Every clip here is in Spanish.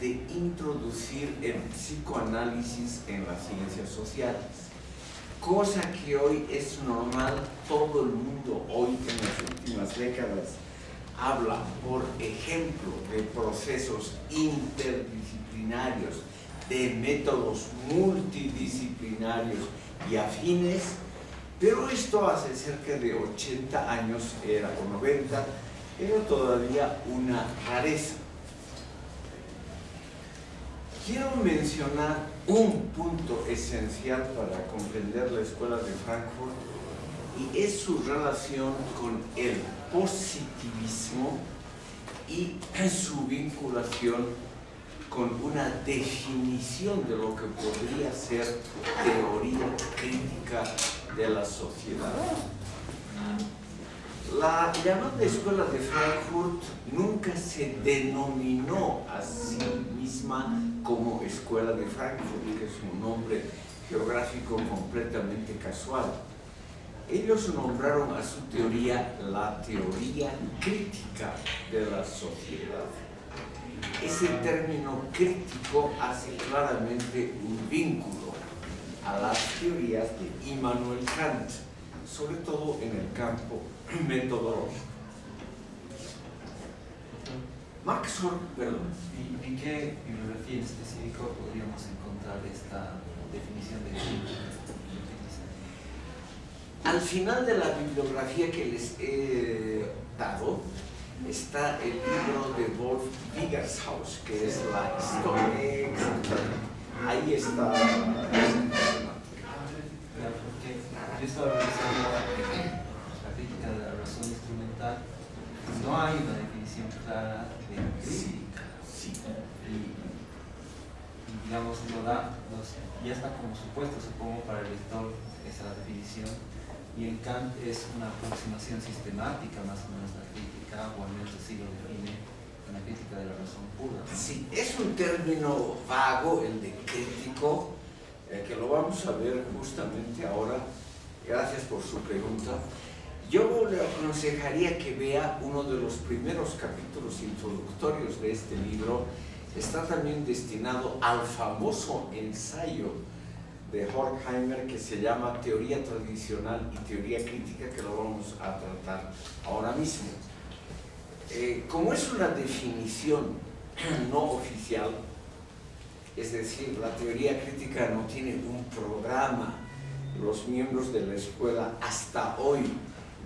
de introducir el psicoanálisis en las ciencias sociales, cosa que hoy es normal. Todo el mundo hoy en las últimas décadas habla, por ejemplo, de procesos interdisciplinarios, de métodos multidisciplinarios y afines, pero esto hace cerca de 80 años o 90, era todavía una rareza. Quiero mencionar un punto esencial para comprender la Escuela de Frankfurt, y es su relación con el positivismo y su vinculación con una definición de lo que podría ser teoría crítica de la sociedad. La llamada Escuela de Frankfurt nunca se denominó a sí misma como Escuela de Frankfurt, que es un nombre geográfico completamente casual. Ellos nombraron a su teoría la teoría crítica de la sociedad. Ese término crítico hace claramente un vínculo a las teorías de Immanuel Kant, sobre todo en el campo metodológico. Max Horn, perdón. ¿Y en qué bibliografía en específico podríamos encontrar esta definición de crítica? Al final de la bibliografía que les he dado está el libro de Wolf Wiegershaus, que es la historia. Ahí está. Porque yo estaba revisando la crítica de la razón instrumental. No hay una definición clara de crítica. Sí. Y digamos, ya está como supuesto, supongo, para el lector esa definición. Y en Kant es una aproximación sistemática, más o menos, la crítica, o al menos así lo define, una crítica de la razón pura, ¿no? Sí, es un término vago, el de crítico, que lo vamos a ver justamente ahora. Gracias por su pregunta. Yo le aconsejaría que vea uno de los primeros capítulos introductorios de este libro. Está también destinado al famoso ensayo de Horkheimer que se llama Teoría Tradicional y Teoría Crítica, que lo vamos a tratar ahora mismo. Como es una definición no oficial, es decir, la teoría crítica no tiene un programa, los miembros de la escuela hasta hoy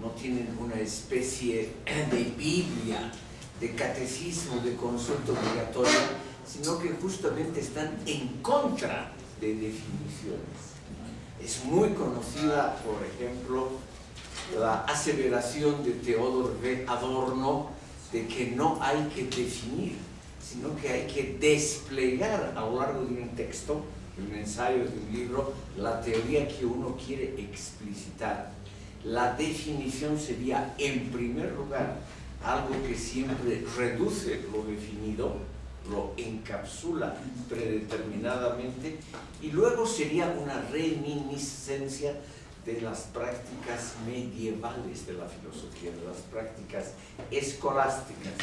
no tienen una especie de Biblia, de catecismo, de consulta obligatoria, sino que justamente están en contra de definiciones. Es muy conocida, por ejemplo, la aseveración de Theodor W. Adorno de que no hay que definir, sino que hay que desplegar a lo largo de un texto, de un ensayo, de un libro, la teoría que uno quiere explicitar. La definición sería, en primer lugar, algo que siempre reduce lo definido, lo encapsula predeterminadamente, y luego sería una reminiscencia de las prácticas medievales de la filosofía, de las prácticas escolásticas.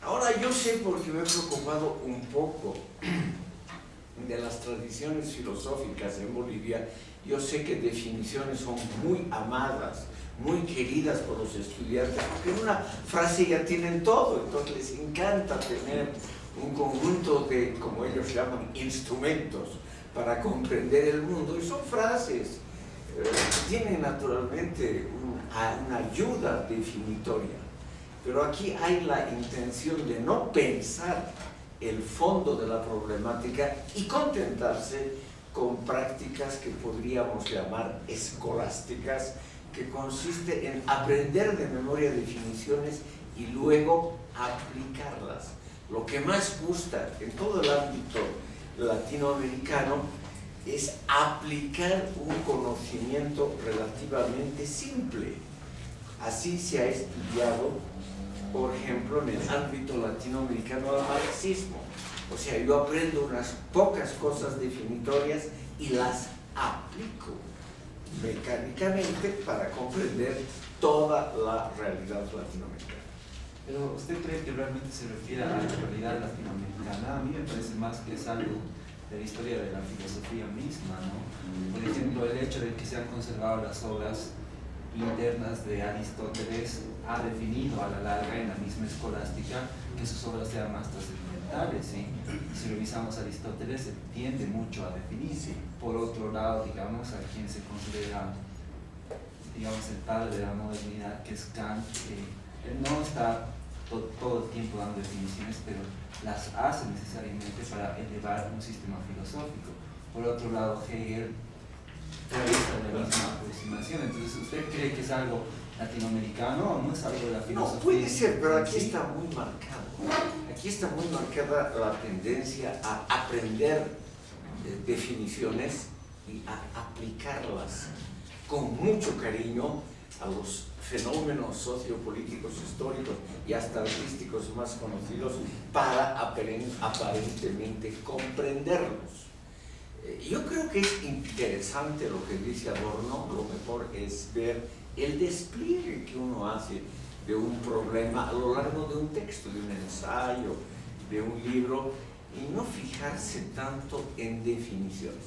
Ahora yo sé, porque me he preocupado un poco de las tradiciones filosóficas en Bolivia, yo sé que definiciones son muy amadas, muy queridas por los estudiantes, porque en una frase ya tienen todo, entonces les encanta tener un conjunto de, como ellos llaman, instrumentos para comprender el mundo, y son frases que tienen naturalmente una ayuda definitoria, pero aquí hay la intención de no pensar el fondo de la problemática y contentarse con prácticas que podríamos llamar escolásticas, que consiste en aprender de memoria definiciones y luego aplicarlas. Lo que más gusta en todo el ámbito latinoamericano es aplicar un conocimiento relativamente simple. Así se ha estudiado, por ejemplo, en el ámbito latinoamericano al marxismo. O sea, yo aprendo unas pocas cosas definitorias y las aplico mecánicamente para comprender toda la realidad latinoamericana. Pero ¿usted cree que realmente se refiere a la realidad latinoamericana? A mí me parece más que es algo de la historia de la filosofía misma, ¿no? Por ejemplo, el hecho de que se han conservado las obras internas de Aristóteles ha definido a la larga en la misma escolástica que sus obras sean más trascendentales, ¿sí? Si revisamos a Aristóteles, se tiende mucho a definir. Sí. Por otro lado, digamos, a quien se considera, digamos, el padre de la modernidad, que es Kant, él no está todo el tiempo dando definiciones, pero las hace necesariamente para elevar un sistema filosófico. Por otro lado, Hegel realiza la misma aproximación. Entonces, ¿usted cree que es algo latinoamericano o no es algo de la filosofía? No, puede ser, pero aquí ¿Sí? está muy marcado. Aquí está muy marcada la tendencia a aprender definiciones y a aplicarlas con mucho cariño a los fenómenos sociopolíticos, históricos y hasta artísticos más conocidos para aparentemente comprenderlos. Yo creo que es interesante lo que dice Adorno. Lo mejor es ver el despliegue que uno hace de un problema a lo largo de un texto, de un ensayo, de un libro, y no fijarse tanto en definiciones.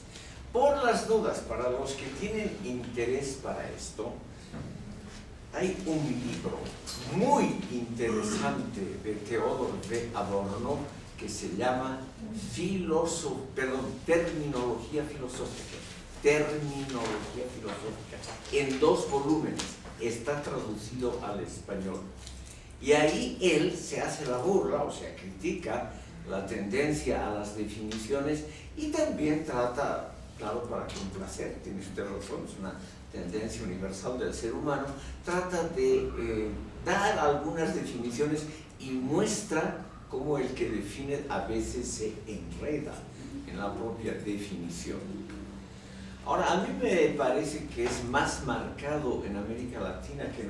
Por las dudas, para los que tienen interés para esto, hay un libro muy interesante de Theodor W. Adorno que se llama Terminología Filosófica. Terminología Filosófica, en 2 volúmenes, está traducido al español. Y ahí él se hace la burla, o sea, critica la tendencia a las definiciones y también trata, claro, para complacer, tiene usted razón, es una tendencia universal del ser humano, trata de dar algunas definiciones y muestra cómo el que define a veces se enreda en la propia definición. Ahora, a mí me parece que es más marcado en América Latina que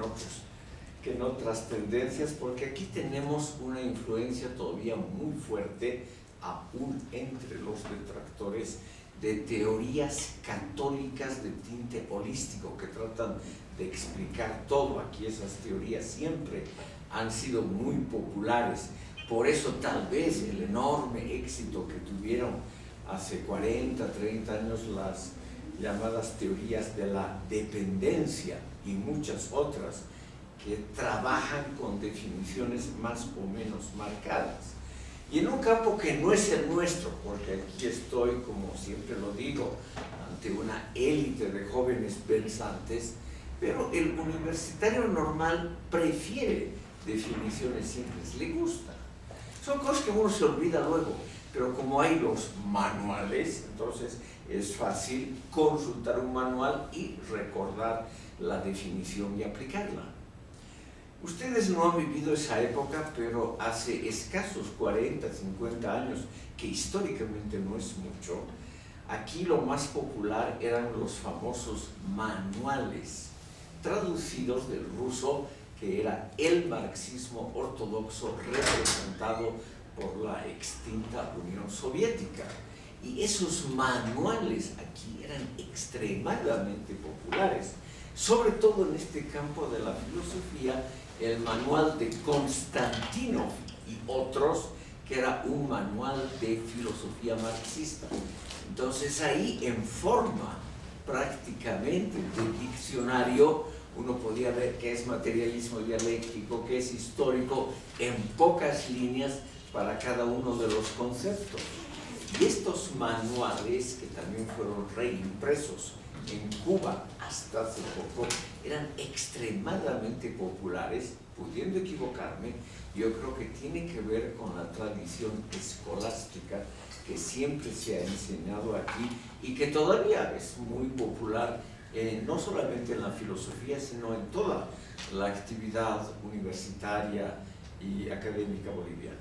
en otras tendencias, porque aquí tenemos una influencia todavía muy fuerte, aún entre los detractores, de teorías católicas de tinte holístico que tratan de explicar todo. Aquí esas teorías siempre han sido muy populares. Por eso tal vez el enorme éxito que tuvieron hace 40, 30 años las llamadas teorías de la dependencia y muchas otras que trabajan con definiciones más o menos marcadas. Y en un campo que no es el nuestro, porque aquí estoy, como siempre lo digo, ante una élite de jóvenes pensantes, pero el universitario normal prefiere definiciones simples, le gusta. Son cosas que uno se olvida luego, pero como hay los manuales, entonces es fácil consultar un manual y recordar la definición y aplicarla. Ustedes no han vivido esa época, pero hace escasos 40, 50 años, que históricamente no es mucho, aquí lo más popular eran los famosos manuales, traducidos del ruso, que era el marxismo ortodoxo representado por la extinta Unión Soviética. Y esos manuales aquí eran extremadamente populares, sobre todo en este campo de la filosofía. El manual de Konstantinov y otros, que era un manual de filosofía marxista. Entonces ahí, en forma prácticamente de diccionario, uno podía ver qué es materialismo dialéctico, qué es histórico, en pocas líneas para cada uno de los conceptos. Y estos manuales, que también fueron reimpresos en Cuba hasta hace poco, eran extremadamente populares. Pudiendo equivocarme, yo creo que tiene que ver con la tradición escolástica que siempre se ha enseñado aquí y que todavía es muy popular, no solamente en la filosofía, sino en toda la actividad universitaria y académica boliviana.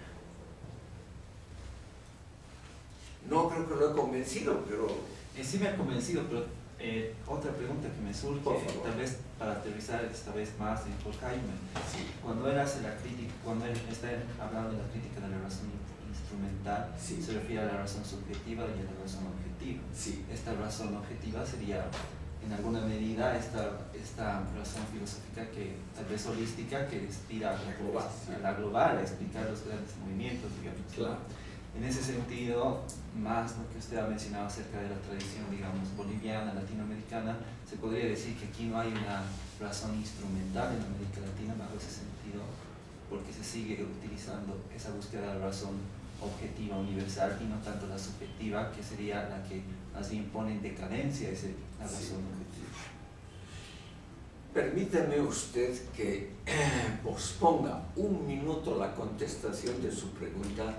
No creo que lo he convencido, pero... Sí me ha convencido, pero otra pregunta que me surge, tal vez para aterrizar esta vez más en Horkheimer. Sí. Cuando él hace la crítica, cuando él está hablando de la crítica de la razón instrumental, Sí. se refiere a la razón subjetiva y a la razón objetiva. Sí. Esta razón objetiva sería en alguna medida esta razón filosófica que tal vez holística que aspira a la global, a explicar los grandes movimientos, digamos. Claro. En ese sentido, más lo que usted ha mencionado acerca de la tradición, digamos, boliviana, latinoamericana, se podría decir que aquí no hay una razón instrumental en América Latina bajo ese sentido, porque se sigue utilizando esa búsqueda de la razón objetiva, universal, y no tanto la subjetiva, que sería la que más bien pone en decadencia la razón objetiva. Permítame usted que posponga un minuto la contestación de su pregunta.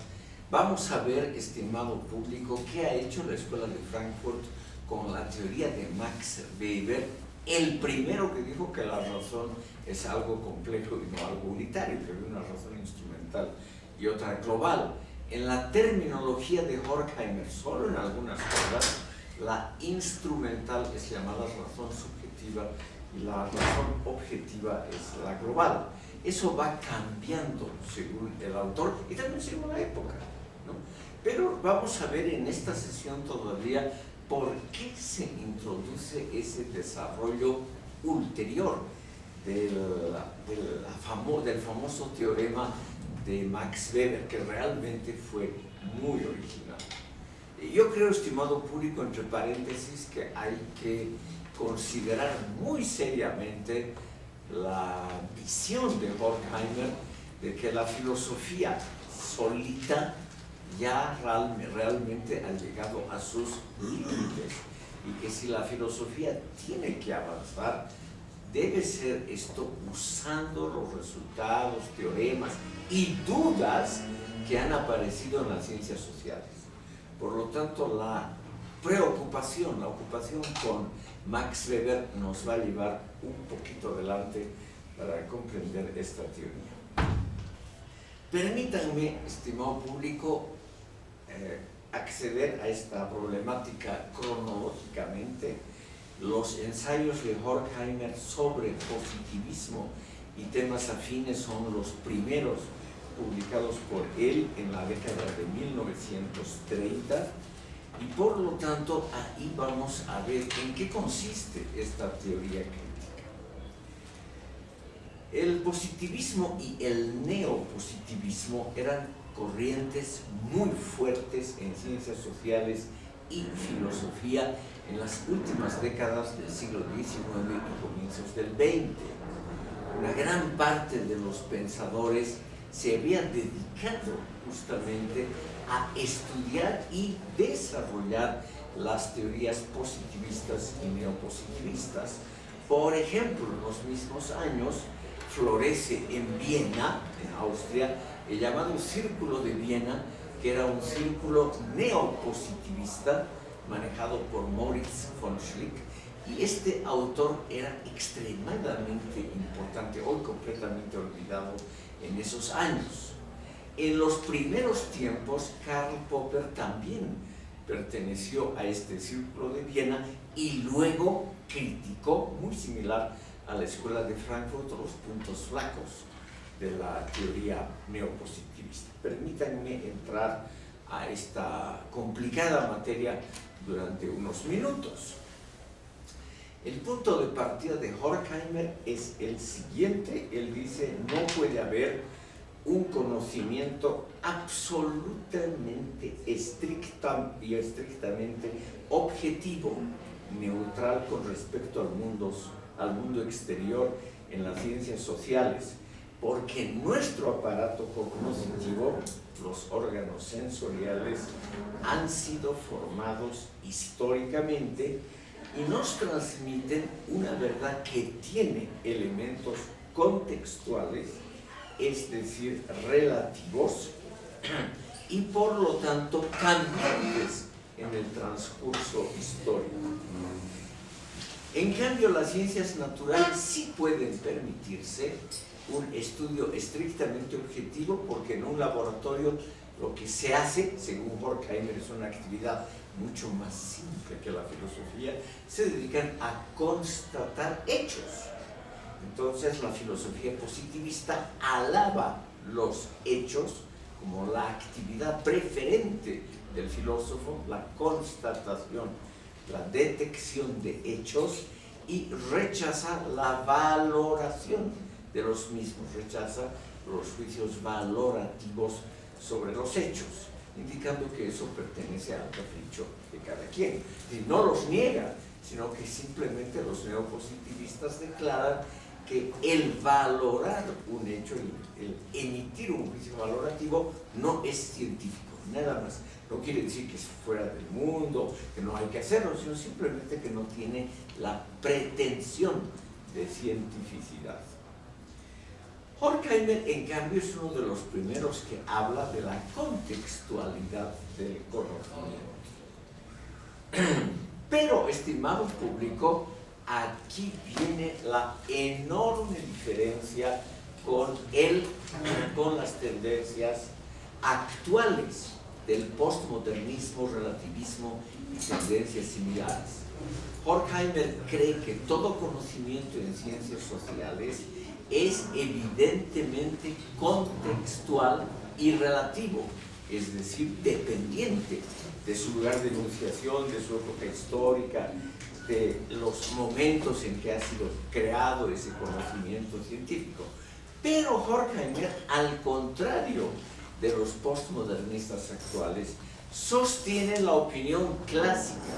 Vamos a ver, estimado público, qué ha hecho la Escuela de Frankfurt con la teoría de Max Weber, el primero que dijo que la razón es algo complejo y no algo unitario, que hay una razón instrumental y otra global. En la terminología de Horkheimer, solo en algunas cosas, la instrumental es llamada razón subjetiva y la razón objetiva es la global. Eso va cambiando según el autor y también según la época, ¿no? Pero vamos a ver en esta sesión todavía por qué se introduce ese desarrollo ulterior del famoso teorema de Max Weber, que realmente fue muy original. Yo creo, estimado público, entre paréntesis, que hay que considerar muy seriamente la visión de Horkheimer de que la filosofía solita ya realmente ha llegado a sus límites y que si la filosofía tiene que avanzar, debe ser esto usando los resultados, teoremas y dudas que han aparecido en las ciencias sociales. Por lo tanto, la ocupación con Max Weber nos va a llevar un poquito adelante para comprender esta teoría. Permítanme, estimado público, acceder a esta problemática cronológicamente. Los ensayos de Horkheimer sobre positivismo y temas afines son los primeros publicados por él en la década de 1930 y por lo tanto ahí vamos a ver en qué consiste esta teoría crítica. El positivismo y el neopositivismo eran corrientes muy fuertes en ciencias sociales y filosofía en las últimas décadas del siglo XIX y comienzos del XX. Una gran parte de los pensadores se había dedicado justamente a estudiar y desarrollar las teorías positivistas y neopositivistas. Por ejemplo, en los mismos años florece en Viena, en Austria, el llamado Círculo de Viena, que era un círculo neopositivista manejado por Moritz von Schlick, y este autor era extremadamente importante, hoy completamente olvidado en esos años. En los primeros tiempos, Karl Popper también perteneció a este Círculo de Viena y luego criticó, muy similar a la Escuela de Frankfurt, los puntos flacos de la teoría neopositivista. Permítanme entrar a esta complicada materia durante unos minutos. El punto de partida de Horkheimer es el siguiente. Él dice: no puede haber un conocimiento absolutamente estrictamente objetivo, neutral con respecto al mundo exterior en las ciencias sociales, porque nuestro aparato cognitivo, los órganos sensoriales, han sido formados históricamente y nos transmiten una verdad que tiene elementos contextuales, es decir, relativos, y por lo tanto cambiantes en el transcurso histórico. En cambio, las ciencias naturales sí pueden permitirse un estudio estrictamente objetivo, porque en un laboratorio lo que se hace, según Horkheimer, es una actividad mucho más simple que la filosofía. Se dedican a constatar hechos. Entonces la filosofía positivista alaba los hechos como la actividad preferente del filósofo, la constatación la detección de hechos y rechaza la valoración de los mismos, rechaza los juicios valorativos sobre los hechos, indicando que eso pertenece al capricho de cada quien. Y no los niega, sino que simplemente los neopositivistas declaran que el valorar un hecho, el emitir un juicio valorativo, no es científico, nada más. No quiere decir que es fuera del mundo, que no hay que hacerlo, sino simplemente que no tiene la pretensión de cientificidad. Horkheimer, en cambio, es uno de los primeros que habla de la contextualidad del conocimiento. Pero, estimado público, aquí viene la enorme diferencia con las tendencias actuales del postmodernismo, relativismo y tendencias similares. Horkheimer cree que todo conocimiento en ciencias sociales es evidentemente contextual y relativo, es decir, dependiente de su lugar de enunciación, de su época histórica, de los momentos en que ha sido creado ese conocimiento científico. Pero Horkheimer, al contrario de los postmodernistas actuales, sostiene la opinión clásica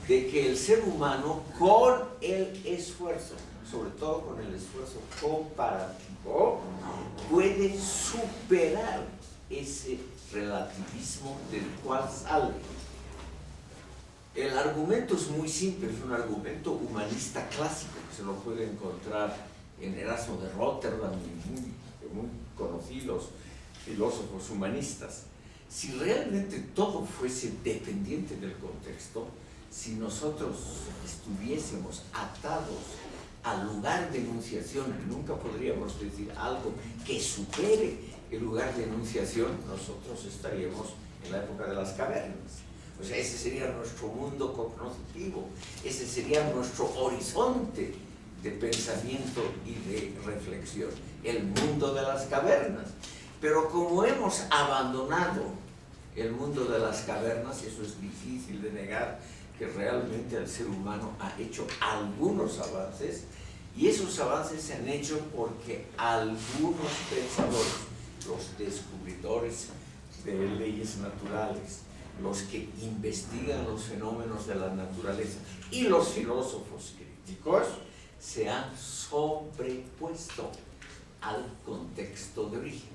de que el ser humano, con el esfuerzo, sobre todo con el esfuerzo comparativo, puede superar ese relativismo del cual sale. El argumento es muy simple, es un argumento humanista clásico que se lo puede encontrar en Erasmo de Róterdam y muy conocidos filósofos humanistas. Si realmente todo fuese dependiente del contexto, si nosotros estuviésemos atados al lugar de enunciación, nunca podríamos decir algo que supere el lugar de enunciación, nosotros estaríamos en la época de las cavernas. O sea, ese sería nuestro mundo cognitivo, ese sería nuestro horizonte de pensamiento y de reflexión, el mundo de las cavernas. Pero como hemos abandonado el mundo de las cavernas, eso es difícil de negar, que realmente el ser humano ha hecho algunos avances, y esos avances se han hecho porque algunos pensadores, los descubridores de leyes naturales, los que investigan los fenómenos de la naturaleza y los filósofos críticos, se han sobrepuesto al contexto de origen.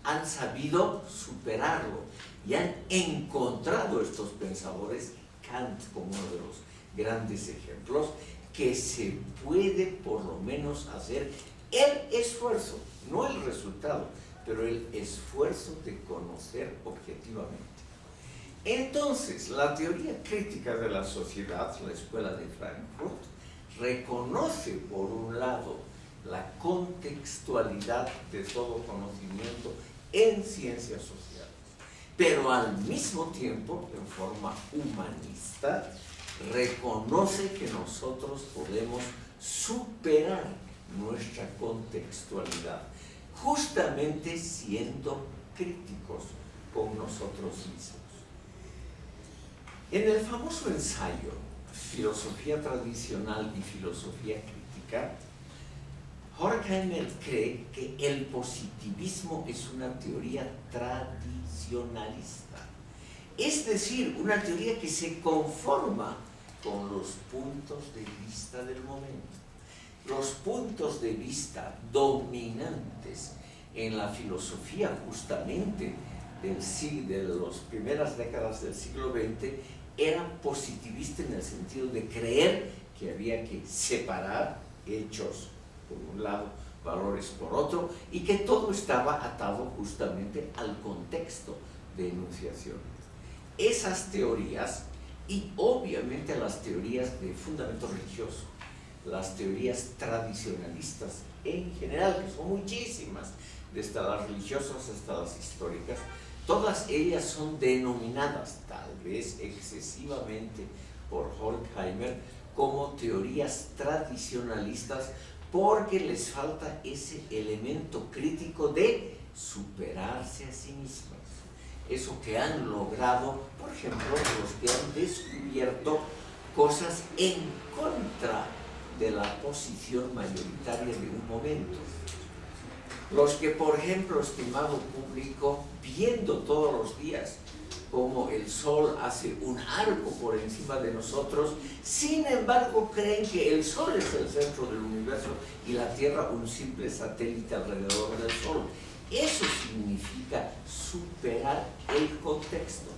Han sabido superarlo y han encontrado estos pensadores, Kant como uno de los grandes ejemplos, que se puede por lo menos hacer el esfuerzo, no el resultado, pero el esfuerzo de conocer objetivamente. Entonces, la teoría crítica de la sociedad, la Escuela de Frankfurt, reconoce por un lado la contextualidad de todo conocimiento en ciencias sociales, pero al mismo tiempo, en forma humanista, reconoce que nosotros podemos superar nuestra contextualidad, justamente siendo críticos con nosotros mismos. En el famoso ensayo Filosofía tradicional y filosofía crítica, Horkheimer cree que el positivismo es una teoría tradicionalista, es decir, una teoría que se conforma con los puntos de vista del momento. Los puntos de vista dominantes en la filosofía justamente de las primeras décadas del siglo XX eran positivistas en el sentido de creer que había que separar hechos por un lado, valores por otro, y que todo estaba atado justamente al contexto de enunciación. Esas teorías, y obviamente las teorías de fundamento religioso, las teorías tradicionalistas en general, que son muchísimas, desde las religiosas hasta las históricas, todas ellas son denominadas, tal vez excesivamente por Horkheimer, como teorías tradicionalistas, porque les falta ese elemento crítico de superarse a sí mismas. Eso que han logrado, por ejemplo, los que han descubierto cosas en contra de la posición mayoritaria de un momento. Los que, por ejemplo, estimado público, viendo todos los días cómo el Sol hace un arco por encima de nosotros, sin embargo creen que el Sol es el centro del universo y la Tierra un simple satélite alrededor del Sol. Eso significa superar el contexto.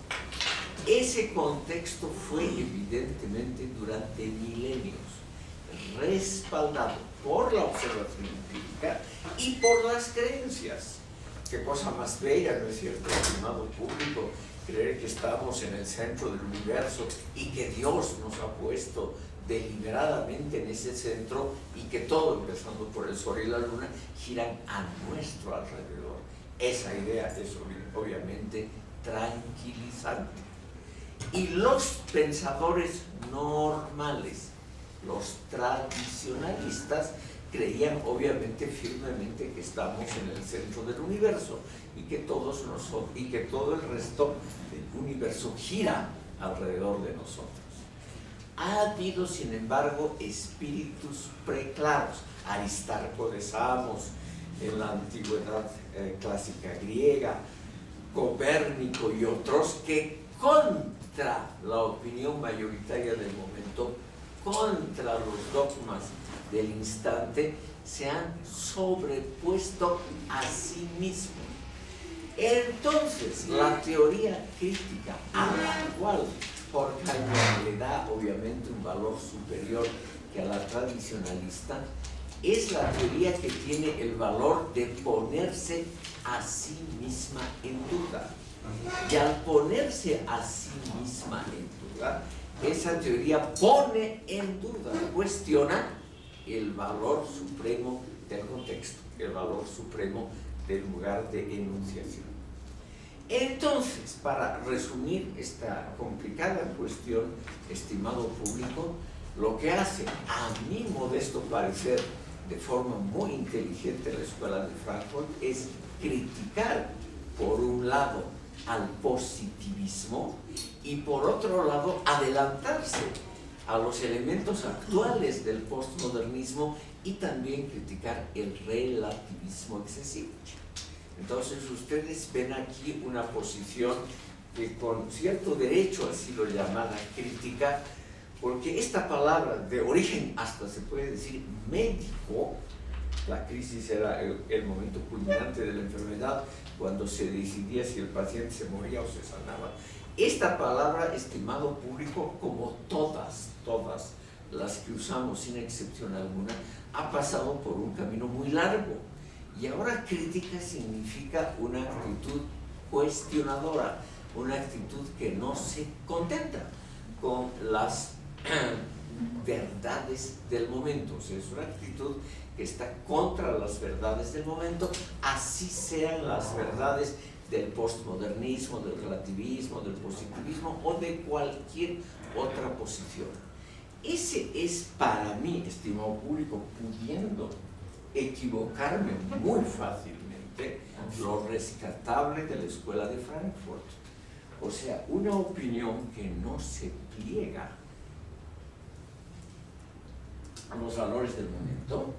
Ese contexto fue evidentemente durante milenios respaldado por la observación empírica y por las creencias. Qué cosa más bella, ¿no es cierto, estimado público? Creer que estamos en el centro del universo y que Dios nos ha puesto deliberadamente en ese centro y que todo, empezando por el Sol y la Luna, giran a nuestro alrededor. Esa idea es obviamente tranquilizante. Y los pensadores normales, los tradicionalistas, creían obviamente firmemente que estamos en el centro del universo y que todo el resto del universo gira alrededor de nosotros. Ha habido, sin embargo, espíritus preclaros, Aristarco de Samos en la antigüedad clásica griega, Copérnico y otros, que contra la opinión mayoritaria del momento, contra los dogmas del instante, se han sobrepuesto a sí mismos. Entonces, la teoría crítica, a la cual Horkheimer le da obviamente un valor superior que a la tradicionalista, es la teoría que tiene el valor de ponerse a sí misma en duda. Y al ponerse a sí misma en duda, esa teoría pone en duda, cuestiona el valor supremo del contexto, el valor supremo del lugar de enunciación. Entonces, para resumir esta complicada cuestión, estimado público, lo que hace, a mi modesto parecer, de forma muy inteligente la Escuela de Frankfurt, es criticar, por un lado, al positivismo y por otro lado adelantarse a los elementos actuales del postmodernismo y también criticar el relativismo excesivo. Entonces ustedes ven aquí una posición que con cierto derecho ha sido llamada crítica, porque esta palabra de origen hasta se puede decir médico, la crisis era el momento culminante de la enfermedad, cuando se decidía si el paciente se moría o se sanaba. Esta palabra, estimado público, como todas las que usamos sin excepción alguna, ha pasado por un camino muy largo. Y ahora crítica significa una actitud cuestionadora, una actitud que no se contenta con las verdades del momento. O sea, es una actitud que está contra las verdades del momento, así sean las verdades del postmodernismo, del relativismo, del positivismo o de cualquier otra posición. Ese es para mí, estimado público, pudiendo equivocarme muy fácilmente, lo rescatable de la Escuela de Frankfurt. O sea, una opinión que no se pliega a los valores del momento,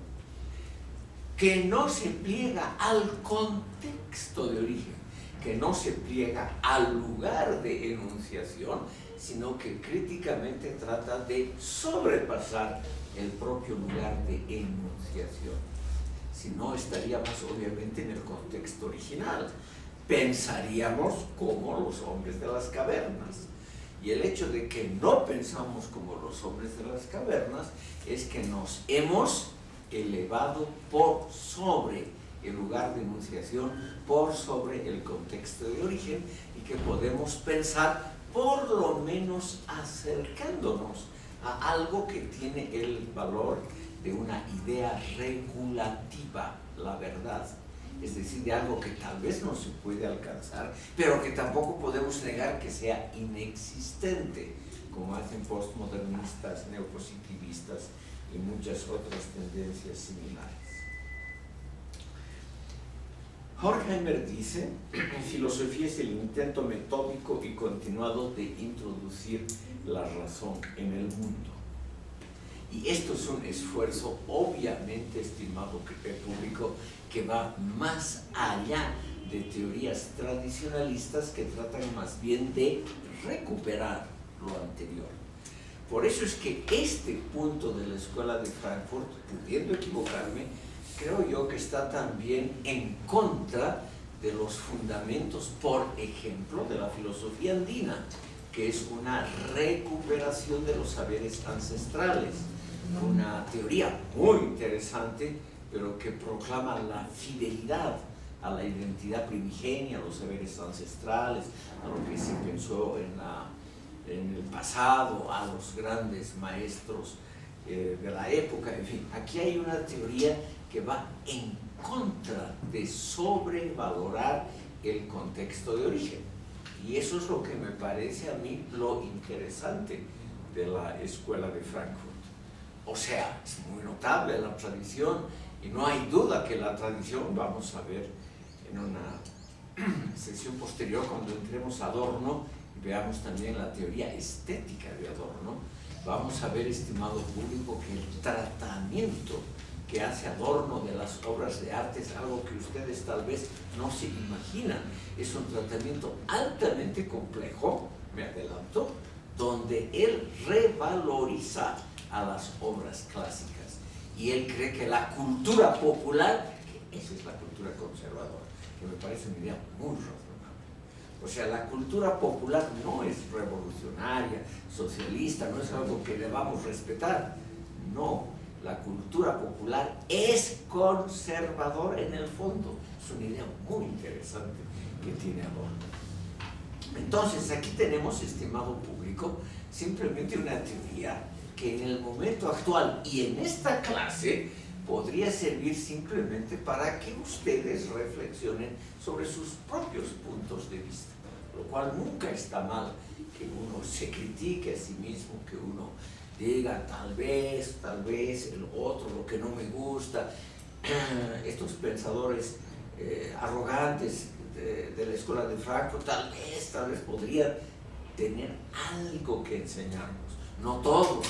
que no se pliega al contexto de origen, que no se pliega al lugar de enunciación, sino que críticamente trata de sobrepasar el propio lugar de enunciación. Si no, estaríamos obviamente en el contexto original. Pensaríamos como los hombres de las cavernas. Y el hecho de que no pensamos como los hombres de las cavernas es que nos hemos elevado por sobre el lugar de enunciación, por sobre el contexto de origen, y que podemos pensar por lo menos acercándonos a algo que tiene el valor de una idea regulativa, la verdad, es decir, de algo que tal vez no se puede alcanzar, pero que tampoco podemos negar que sea inexistente, como hacen postmodernistas, neopositivistas y muchas otras tendencias similares. Horkheimer dice, filosofía es el intento metódico y continuado de introducir la razón en el mundo. Y esto es un esfuerzo, obviamente, estimado público, que va más allá de teorías tradicionalistas que tratan más bien de recuperar lo anterior. Por eso es que este punto de la Escuela de Frankfurt, pudiendo equivocarme, creo yo que está también en contra de los fundamentos, por ejemplo, de la filosofía andina, que es una recuperación de los saberes ancestrales, una teoría muy interesante, pero que proclama la fidelidad a la identidad primigenia, a los saberes ancestrales, a lo que se pensó en el pasado, a los grandes maestros de la época. En fin, aquí hay una teoría que va en contra de sobrevalorar el contexto de origen. Y eso es lo que me parece a mí lo interesante de la Escuela de Frankfurt. O sea, es muy notable la tradición, y no hay duda que la tradición, vamos a ver en una sesión posterior cuando entremos a Adorno y veamos también la teoría estética de Adorno, vamos a ver, estimado público, que el tratamiento que hace Adorno de las obras de arte es algo que ustedes tal vez no se imaginan. Es un tratamiento altamente complejo, me adelanto, donde él revaloriza a las obras clásicas. Y él cree que la cultura popular, que esa es la cultura conservadora, que me parece una idea muy razonable. O sea, la cultura popular no es revolucionaria, socialista, no es algo que debamos respetar. No, la cultura popular es conservadora en el fondo. Es una idea muy interesante que tiene Adorno. Entonces, aquí tenemos, estimado público, simplemente una teoría que en el momento actual y en esta clase podría servir simplemente para que ustedes reflexionen sobre sus propios puntos de vista, lo cual nunca está mal, que uno se critique a sí mismo, que uno diga tal vez, el otro, lo que no me gusta. Estos pensadores arrogantes de la Escuela de Frankfurt tal vez podrían tener algo que enseñarnos. No todo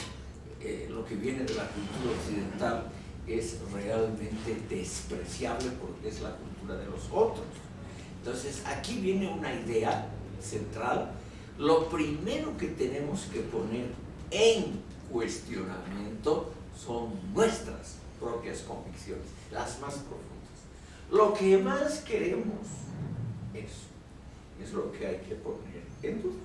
lo que viene de la cultura occidental es realmente despreciable porque es la cultura de los otros. Entonces, aquí viene una idea central. Lo primero que tenemos que poner en cuestionamiento son nuestras propias convicciones, las más profundas. Lo que más queremos, eso es lo que hay que poner en duda.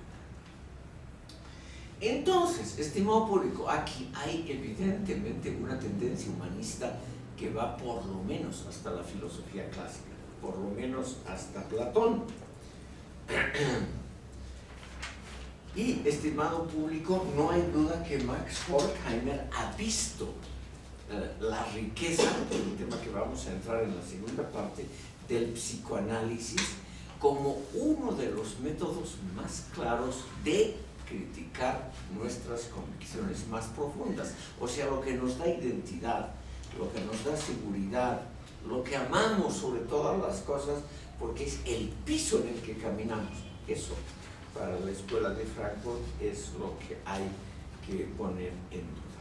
Entonces, estimado público, aquí hay evidentemente una tendencia humanista que va por lo menos hasta la filosofía clásica, por lo menos hasta Platón. Y, estimado público, no hay duda que Max Horkheimer ha visto la riqueza, el tema que vamos a entrar en la segunda parte, del psicoanálisis como uno de los métodos más claros de criticar nuestras convicciones más profundas, o sea, lo que nos da identidad, lo que nos da seguridad, lo que amamos sobre todas las cosas, porque es el piso en el que caminamos. Eso, para la Escuela de Frankfurt, es lo que hay que poner en duda.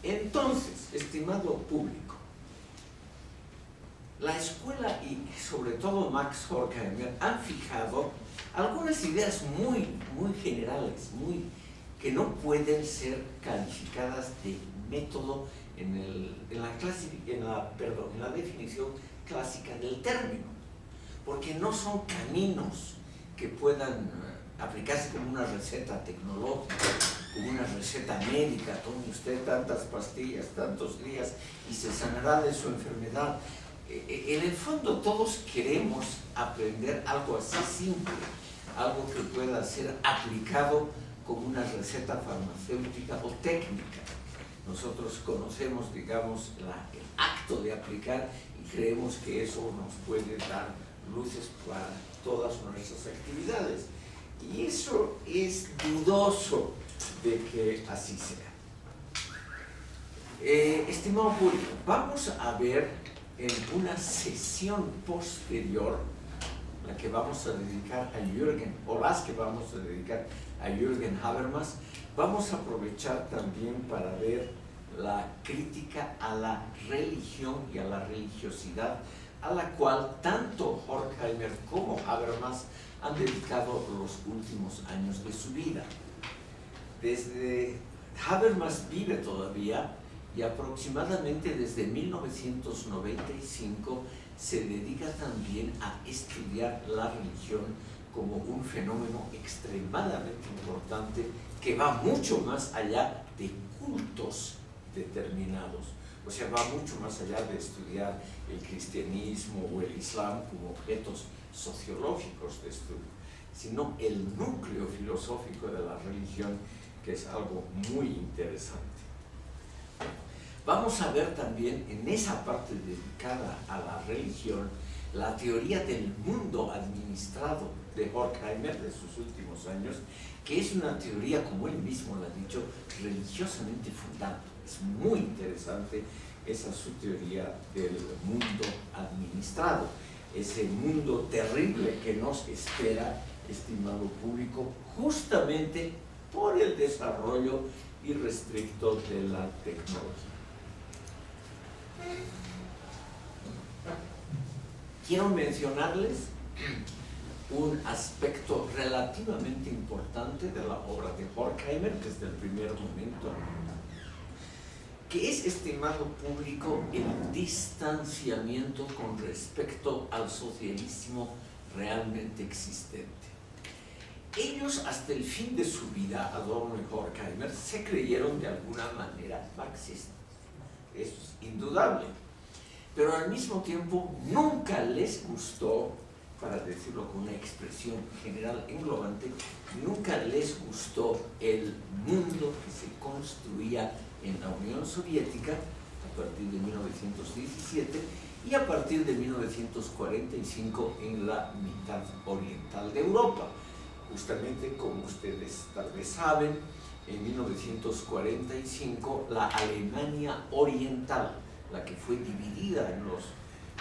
Entonces, estimado público, la escuela y sobre todo Max Horkheimer han fijado algunas ideas muy generales, que no pueden ser calificadas de método en la definición clásica del término, porque no son caminos que puedan aplicarse como una receta tecnológica, como una receta médica. Tome usted tantas pastillas, tantos días y se sanará de su enfermedad. En el fondo todos queremos aprender algo así simple, algo que pueda ser aplicado como una receta farmacéutica o técnica. Nosotros conocemos, digamos, el acto de aplicar y creemos que eso nos puede dar luces para todas nuestras actividades. Y eso es dudoso de que así sea. Estimado público, vamos a ver en una sesión posterior, la que vamos a dedicar a Jürgen, o las que vamos a dedicar a Jürgen Habermas, vamos a aprovechar también para ver la crítica a la religión y a la religiosidad, a la cual tanto Horkheimer como Habermas han dedicado los últimos años de su vida. Desde Habermas vive todavía y aproximadamente desde 1995 se dedica también a estudiar la religión como un fenómeno extremadamente importante que va mucho más allá de cultos determinados. O sea, va mucho más allá de estudiar el cristianismo o el islam como objetos sociológicos de estudio, sino el núcleo filosófico de la religión, que es algo muy interesante. Vamos a ver también en esa parte dedicada a la religión la teoría del mundo administrado de Horkheimer de sus últimos años, que es una teoría, como él mismo lo ha dicho, religiosamente fundada. Es muy interesante esa su teoría del mundo administrado, ese mundo terrible que nos espera, estimado público, justamente por el desarrollo irrestricto de la tecnología. Quiero mencionarles un aspecto relativamente importante de la obra de Horkheimer desde el primer momento, que es, estimado público, el distanciamiento con respecto al socialismo realmente existente. Ellos, hasta el fin de su vida, Adorno y Horkheimer, se creyeron de alguna manera marxistas. Eso es indudable. Pero al mismo tiempo nunca les gustó, para decirlo con una expresión general englobante, nunca les gustó el mundo que se construía en la Unión Soviética a partir de 1917 y a partir de 1945 en la mitad oriental de Europa. Justamente, como ustedes tal vez saben, en 1945 la Alemania Oriental, la que fue dividida en los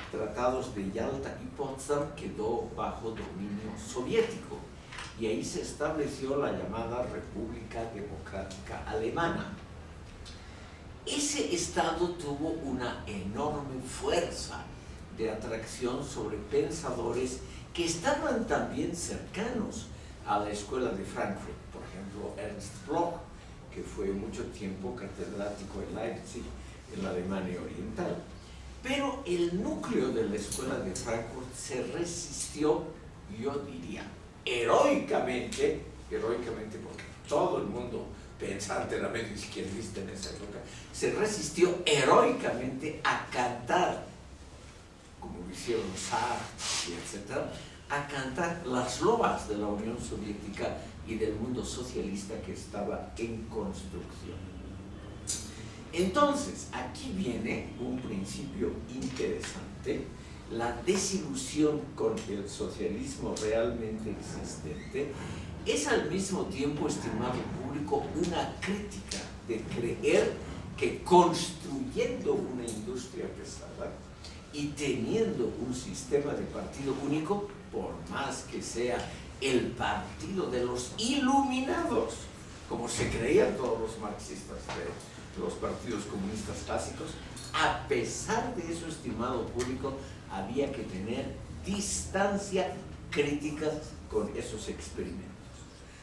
tratados de Yalta y Potsdam, quedó bajo dominio soviético y ahí se estableció la llamada República Democrática Alemana. Ese estado tuvo una enorme fuerza de atracción sobre pensadores que estaban también cercanos a la escuela de Frankfurt. Por ejemplo, Ernst Bloch, que fue mucho tiempo catedrático en Leipzig, en la Alemania Oriental. Pero el núcleo de la escuela de Frankfurt se resistió, yo diría, heroicamente porque todo el mundo pensante era medio izquierdista en esa época, se resistió heroicamente a cantar, como lo hicieron Sartre y etcétera, a cantar las loas de la Unión Soviética y del mundo socialista que estaba en construcción. Entonces, aquí viene un principio interesante: la desilusión con el socialismo realmente existente es al mismo tiempo, estimado público, una crítica de creer que construyendo una industria pesada y teniendo un sistema de partido único, por más que sea el partido de los iluminados, como se creían todos los marxistas de los partidos comunistas clásicos, a pesar de eso, estimado público, había que tener distancia crítica con esos experimentos.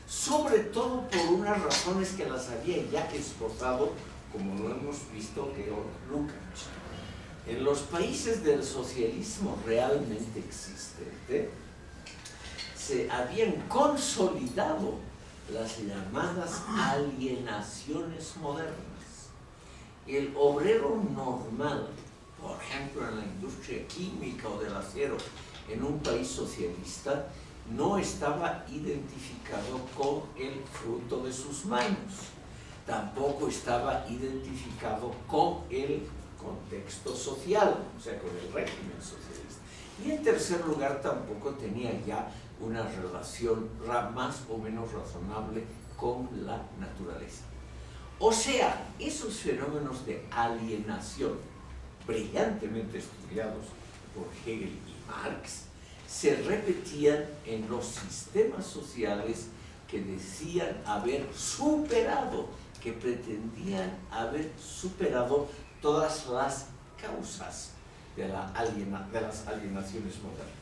Sobre todo por unas razones que las había ya esbozado, como lo hemos visto, Georg Lukács. En los países del socialismo realmente existente, se habían consolidado las llamadas alienaciones modernas. El obrero normal, por ejemplo en la industria química o del acero, en un país socialista, no estaba identificado con el fruto de sus manos, tampoco estaba identificado con el contexto social, o sea, con el régimen socialista. Y en tercer lugar, tampoco tenía ya una relación más o menos razonable con la naturaleza. O sea, esos fenómenos de alienación brillantemente estudiados por Hegel y Marx, se repetían en los sistemas sociales que decían haber superado, que pretendían haber superado todas las causas de las alienaciones modernas.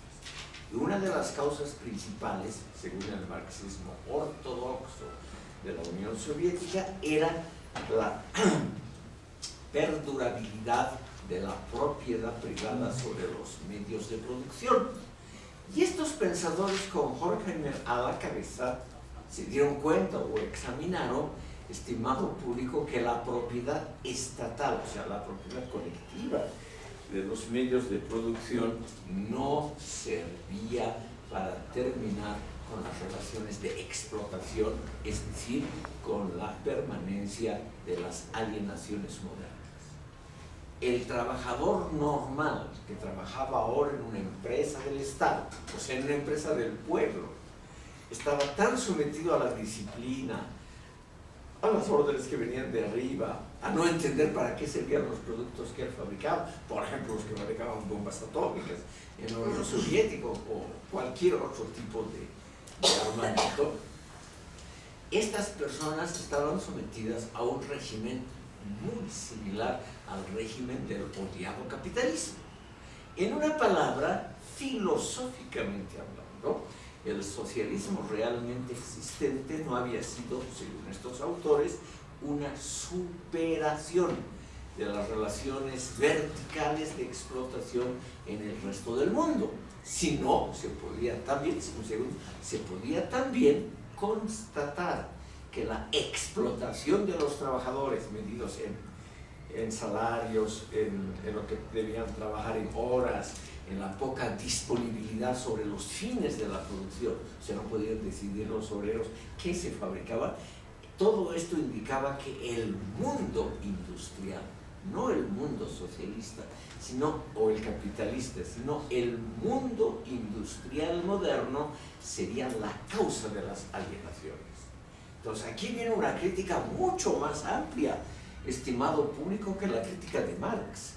Y una de las causas principales, según el marxismo ortodoxo de la Unión Soviética, era la perdurabilidad de la propiedad privada sobre los medios de producción. Y estos pensadores, con Horkheimer a la cabeza, se dieron cuenta o examinaron, estimado público, que la propiedad estatal, o sea, la propiedad colectiva de los medios de producción no servía para terminar con las relaciones de explotación, es decir, con la permanencia de las alienaciones modernas. El trabajador normal que trabajaba ahora en una empresa del Estado, o sea, en una empresa del pueblo, estaba tan sometido a la disciplina, a las órdenes que venían de arriba, a no entender para qué servían los productos que él fabricaba, por ejemplo, los que fabricaban bombas atómicas en la Unión Soviética o cualquier otro tipo de armamento. Estas personas estaban sometidas a un régimen muy similar al régimen del odiado capitalismo. En una palabra, filosóficamente hablando, el socialismo realmente existente no había sido, según estos autores, una superación de las relaciones verticales de explotación en el resto del mundo, sino se podía también constatar que la explotación de los trabajadores, medidos en salarios, en lo que debían trabajar en horas, en la poca disponibilidad sobre los fines de la producción, o sea, no podían decidir los obreros qué se fabricaba. Todo esto indicaba que el mundo industrial, no el mundo socialista, o el capitalista, sino el mundo industrial moderno sería la causa de las alienaciones. Entonces aquí viene una crítica mucho más amplia, estimado público, que la crítica de Marx.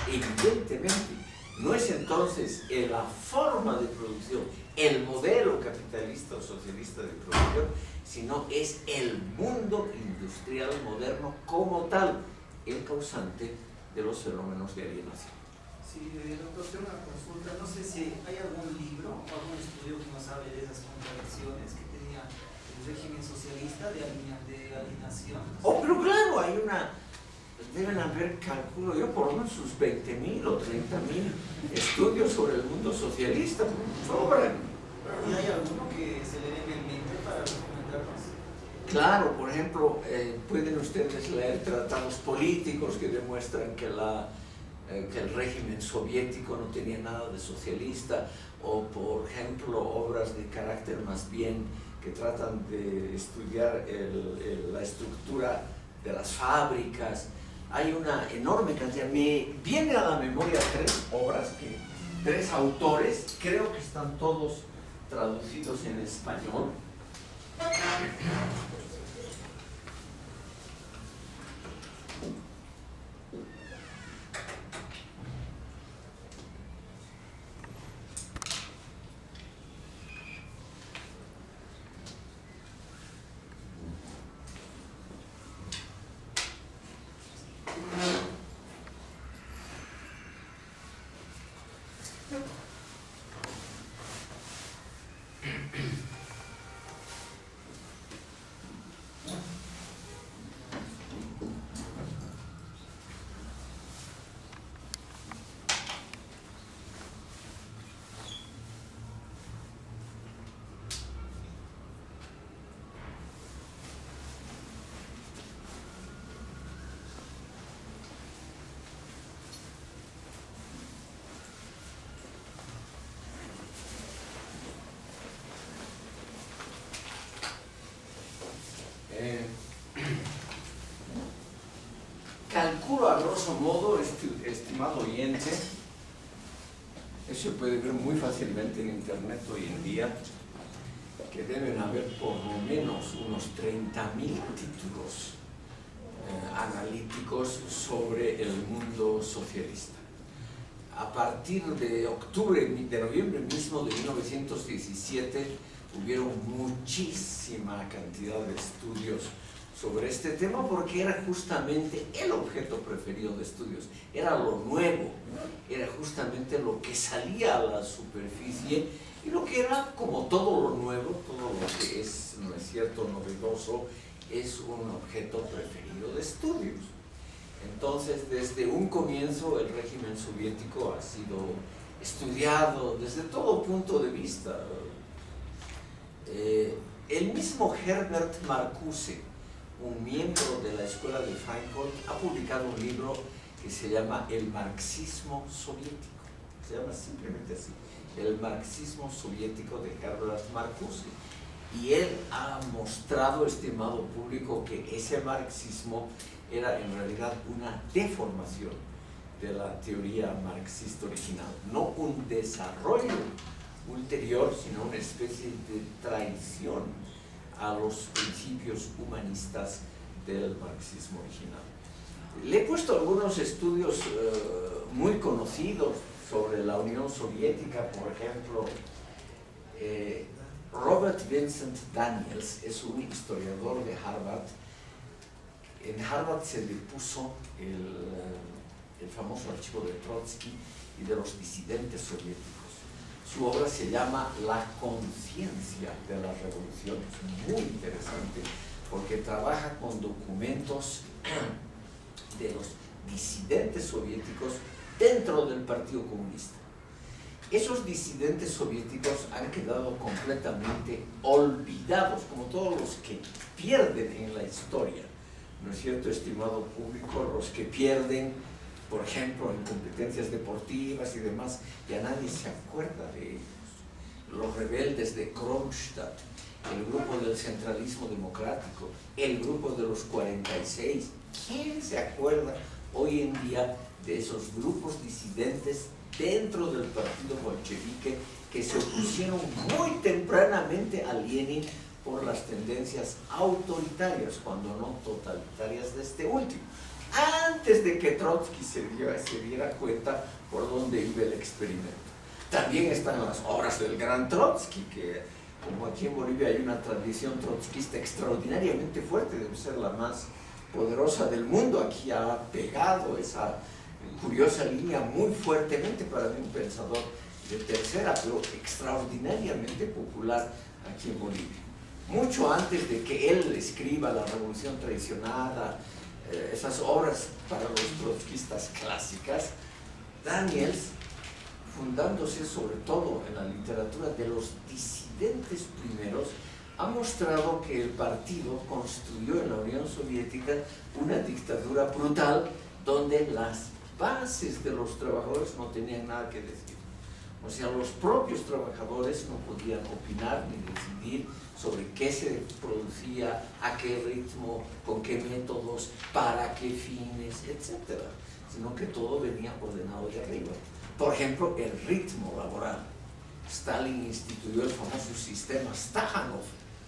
Evidentemente, no es entonces la forma de producción, el modelo capitalista o socialista de producción, sino es el mundo industrial moderno como tal, el causante de los fenómenos de alienación. Sí, doctor, tengo una consulta. No sé si hay algún libro o algún estudio que nos hable de esas contradicciones que tenía el régimen socialista de alienación. Oh, pero claro, deben haber, calculo yo, por lo menos sus 20.000 o 30.000 estudios sobre el mundo socialista. Sobran. ¿Y hay alguno que se le venga en mente para recomendarnos? Claro, por ejemplo, pueden ustedes leer tratados políticos que demuestran que el régimen soviético no tenía nada de socialista, o por ejemplo obras de carácter más bien que tratan de estudiar la estructura de las fábricas. Hay una enorme cantidad. Me viene a la memoria 3 obras, 3 autores, creo que están todos traducidos en español. Calculo a grosso modo, estimado oyente, eso se puede ver muy fácilmente en internet hoy en día, que deben haber por lo menos unos 30.000 títulos analíticos sobre el mundo socialista. a partir de noviembre mismo de 1917, hubieron muchísima cantidad de estudios sobre este tema porque era justamente el objeto preferido de estudios, era lo nuevo, era justamente lo que salía a la superficie y lo que era, como todo lo nuevo, todo lo que es, no es cierto, novedoso, es un objeto preferido de estudios. Entonces, desde un comienzo, el régimen soviético ha sido estudiado desde todo punto de vista. El mismo Herbert Marcuse, un miembro de la escuela de Frankfurt, ha publicado un libro que se llama El marxismo soviético. Se llama simplemente así, El marxismo soviético de Herbert Marcuse. Y él ha mostrado, estimado público, que ese marxismo era en realidad una deformación de la teoría marxista original, no un desarrollo ulterior, sino una especie de traición a los principios humanistas del marxismo original. Le he puesto algunos estudios muy conocidos sobre la Unión Soviética, por ejemplo, Robert Vincent Daniels es un historiador de Harvard. En Harvard se le puso el famoso archivo de Trotsky y de los disidentes soviéticos. Su obra se llama La conciencia de la revolución. Es muy interesante porque trabaja con documentos de los disidentes soviéticos dentro del Partido Comunista. Esos disidentes soviéticos han quedado completamente olvidados, como todos los que pierden en la historia. ¿No es cierto, estimado público? Los que pierden, por ejemplo, en competencias deportivas y demás, ya nadie se acuerda de ellos. Los rebeldes de Kronstadt, el grupo del centralismo democrático, el grupo de los 46. ¿Quién se acuerda hoy en día de esos grupos disidentes dentro del partido bolchevique que se opusieron muy tempranamente a Lenin por las tendencias autoritarias, cuando no totalitarias, de este último, antes de que Trotsky se diera cuenta por dónde iba el experimento? También están las obras del gran Trotsky, que como aquí en Bolivia hay una tradición trotskista extraordinariamente fuerte, debe ser la más poderosa del mundo, aquí ha pegado esa curiosa línea muy fuertemente, para mí un pensador de tercera, pero extraordinariamente popular aquí en Bolivia. Mucho antes de que él escriba La Revolución Traicionada, esas obras para los trotskistas clásicas, Daniels, fundándose sobre todo en la literatura de los disidentes primeros, ha mostrado que el partido construyó en la Unión Soviética una dictadura brutal donde las bases de los trabajadores no tenían nada que decir. O sea, los propios trabajadores no podían opinar ni decidir sobre qué se producía, a qué ritmo, con qué métodos, para qué fines, etc. Sino que todo venía ordenado de arriba. Por ejemplo, el ritmo laboral. Stalin instituyó el famoso sistema Stakhanov,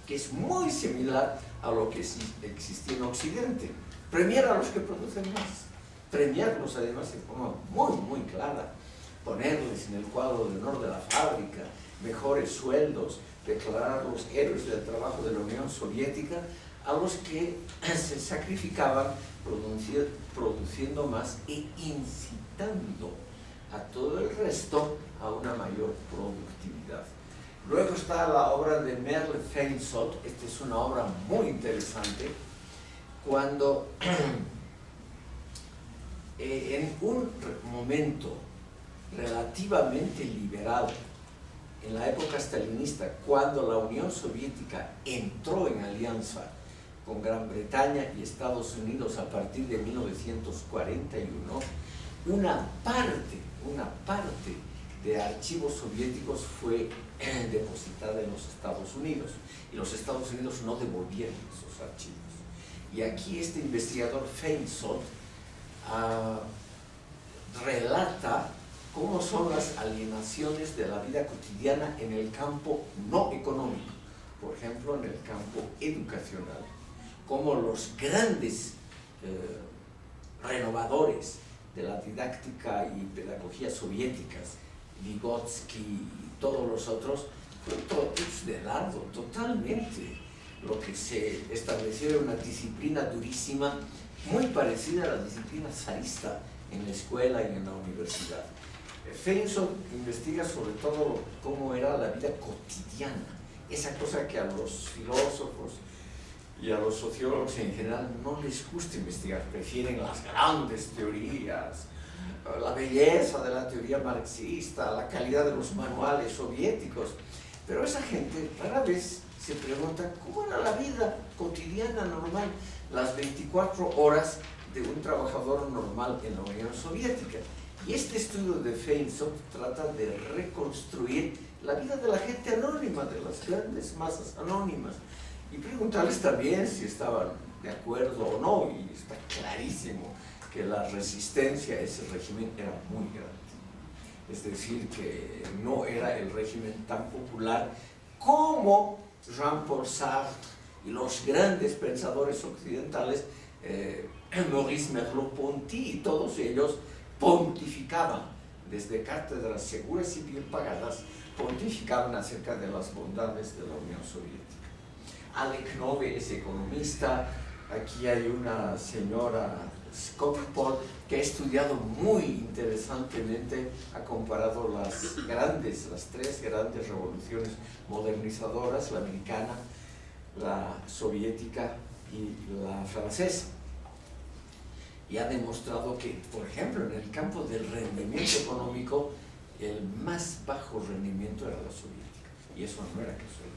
que es muy similar a lo que existía en Occidente. Premiar a los que producen más. Premiarlos además de forma muy, muy clara. Ponerles en el cuadro de honor de la fábrica, mejores sueldos, declararlos héroes del trabajo de la Unión Soviética, a los que se sacrificaban produciendo más e incitando a todo el resto a una mayor productividad. Luego está la obra de Merle Feinsold. Esta es una obra muy interesante, cuando en un momento relativamente liberal, en la época stalinista, cuando la Unión Soviética entró en alianza con Gran Bretaña y Estados Unidos a partir de 1941, una parte de archivos soviéticos fue depositada en los Estados Unidos, y los Estados Unidos no devolvieron esos archivos. Y aquí este investigador Feinsold relata cómo son las alienaciones de la vida cotidiana en el campo no económico, por ejemplo en el campo educacional, cómo los grandes renovadores de la didáctica y pedagogía soviéticas, Vygotsky y todos los otros, fueron todos de largo, totalmente. Lo que se estableció era una disciplina durísima, muy parecida a la disciplina zarista en la escuela y en la universidad. Feinsohn investiga sobre todo cómo era la vida cotidiana, esa cosa que a los filósofos y a los sociólogos en general no les gusta investigar, prefieren las grandes teorías, la belleza de la teoría marxista, la calidad de los manuales soviéticos, pero esa gente rara vez se pregunta cómo era la vida cotidiana normal, las 24 horas de un trabajador normal en la Unión Soviética. Y este estudio de Feinsohn trata de reconstruir la vida de la gente anónima, de las grandes masas anónimas, y preguntarles también si estaban de acuerdo o no, y está clarísimo que la resistencia a ese régimen era muy grande. Es decir, que no era el régimen tan popular como Jean-Paul Sartre y los grandes pensadores occidentales, Maurice Merleau-Ponty y todos ellos pontificaban desde cátedras seguras y bien pagadas, pontificaban acerca de las bondades de la Unión Soviética. Alec Nove es economista, aquí hay una señora Skocpol que ha estudiado muy interesantemente, ha comparado las tres grandes revoluciones modernizadoras, la americana, la soviética y la francesa. Y ha demostrado que, por ejemplo, en el campo del rendimiento económico, el más bajo rendimiento era la soviética. Y eso no era casualidad.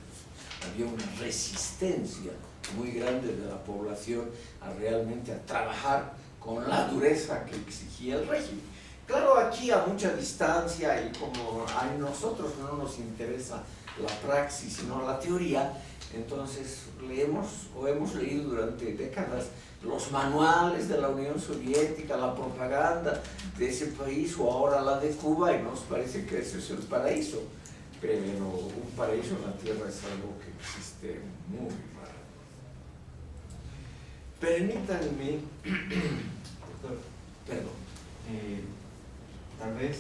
Había una resistencia muy grande de la población a realmente a trabajar con la dureza que exigía el régimen. Claro, aquí a mucha distancia y como a nosotros no nos interesa la praxis sino la teoría, entonces leemos o hemos leído durante décadas los manuales de la Unión Soviética, la propaganda de ese país o ahora la de Cuba y nos parece que ese es el paraíso. Pero un paraíso en la tierra es algo que existe muy raro. Permítanme, Doctor, perdón. Tal vez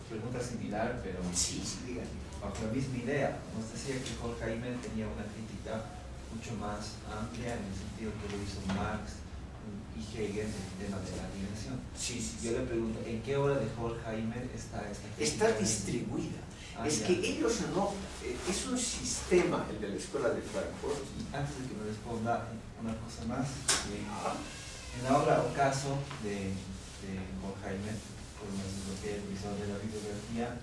pregunta similar, pero Sí, dígame. bajo la misma idea. Nos decía que Horkheimer tenía una crítica mucho más amplia en el sentido que lo hizo Marx y Hegel en el tema de la dimensión. Sí, Yo le pregunto, ¿en qué obra de Horkheimer está esta crítica? Está distribuida. Es ya. que ellos no, es un sistema el de la Escuela de Frankfurt. Y antes de que me responda, una cosa más. En la obra Ocaso de Horkheimer, por lo que es el visor de la bibliografía,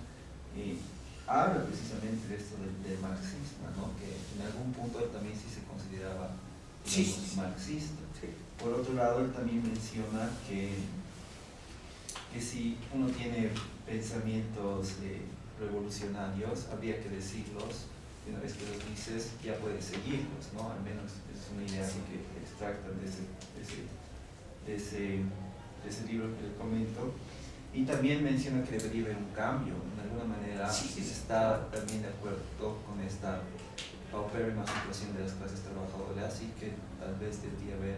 habla precisamente de esto del marxismo, ¿no? Que en algún punto él también sí se consideraba marxista. Sí. Por otro lado, él también menciona que si uno tiene pensamientos revolucionarios, habría que decirlos, y una vez que los dices, ya puedes seguirlos, ¿no? Al menos es una idea que extractan de ese libro que le comento. Y también menciona que debería haber un cambio, de alguna manera, si se está también de acuerdo con esta paupérrima situación de las clases trabajadoras y que tal vez debería haber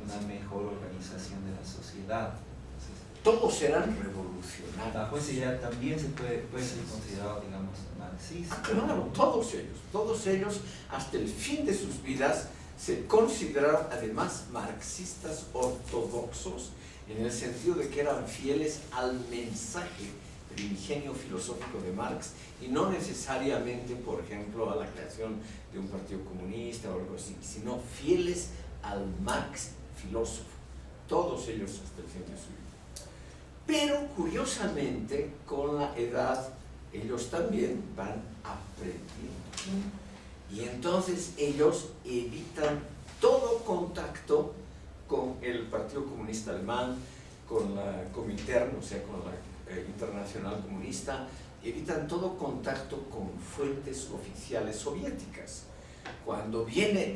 una mejor organización de la sociedad. Entonces, Todos serán revolucionarios. bajo esa idea también se puede ser considerado, digamos, marxista. Claro, todos ellos, hasta el fin de sus vidas, se consideraron además marxistas ortodoxos, en el sentido de que eran fieles al mensaje del ingenio filosófico de Marx y no necesariamente, por ejemplo, a la creación de un partido comunista o algo así, sino fieles al Marx filósofo, todos ellos hasta el fin de su vida. Pero curiosamente, con la edad, ellos también van aprendiendo. Y entonces ellos evitan todo contacto con el Partido Comunista Alemán, con la Comintern, o sea, con la Internacional Comunista, evitan todo contacto con fuentes oficiales soviéticas. Cuando viene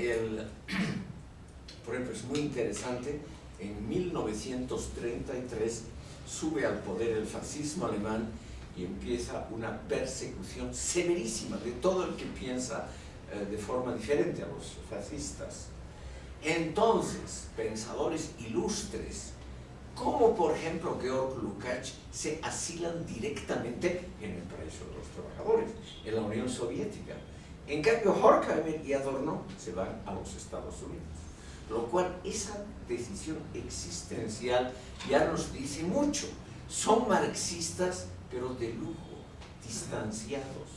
por ejemplo, es muy interesante, en 1933 sube al poder el fascismo alemán y empieza una persecución severísima de todo el que piensa de forma diferente a los fascistas. Entonces, pensadores ilustres como por ejemplo Georg Lukács, se asilan directamente en el paraíso de los trabajadores, en la Unión Soviética. En cambio, Horkheimer y Adorno se van a los Estados Unidos. Lo cual, esa decisión existencial ya nos dice mucho. Son marxistas, pero de lujo, distanciados.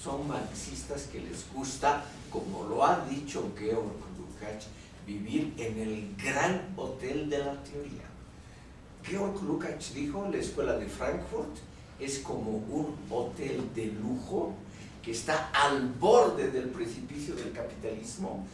Son marxistas que les gusta, como lo ha dicho Georg Lukács, vivir en el gran hotel de la teoría. Georg Lukács dijo, la escuela de Frankfurt es como un hotel de lujo que está al borde del precipicio del capitalismo.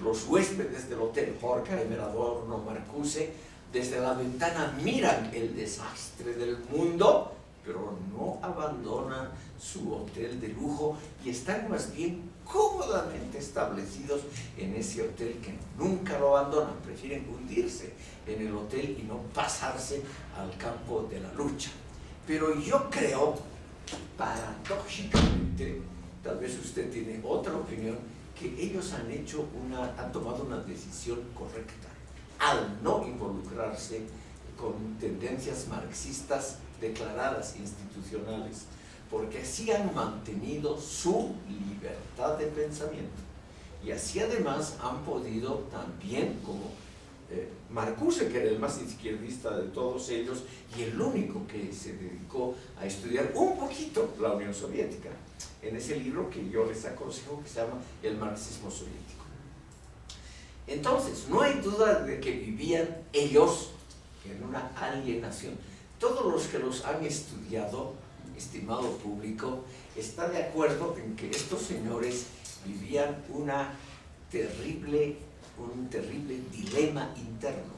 Los huéspedes del hotel Horkheimer, Adorno, Marcuse, desde la ventana miran el desastre del mundo, pero no abandonan su hotel de lujo y están más bien cómodamente establecidos en ese hotel que nunca lo abandonan, prefieren hundirse en el hotel y no pasarse al campo de la lucha. Pero yo creo, paradójicamente, tal vez usted tiene otra opinión, que ellos han tomado una decisión correcta al no involucrarse con tendencias marxistas declaradas institucionales, porque así han mantenido su libertad de pensamiento y así además han podido también, como Marcuse, que era el más izquierdista de todos ellos y el único que se dedicó a estudiar un poquito la Unión Soviética, en ese libro que yo les aconsejo, que se llama El marxismo soviético. Entonces, no hay duda de que vivían ellos en una alienación. Todos los que los han estudiado, estimado público, están de acuerdo en que estos señores vivían un terrible dilema interno.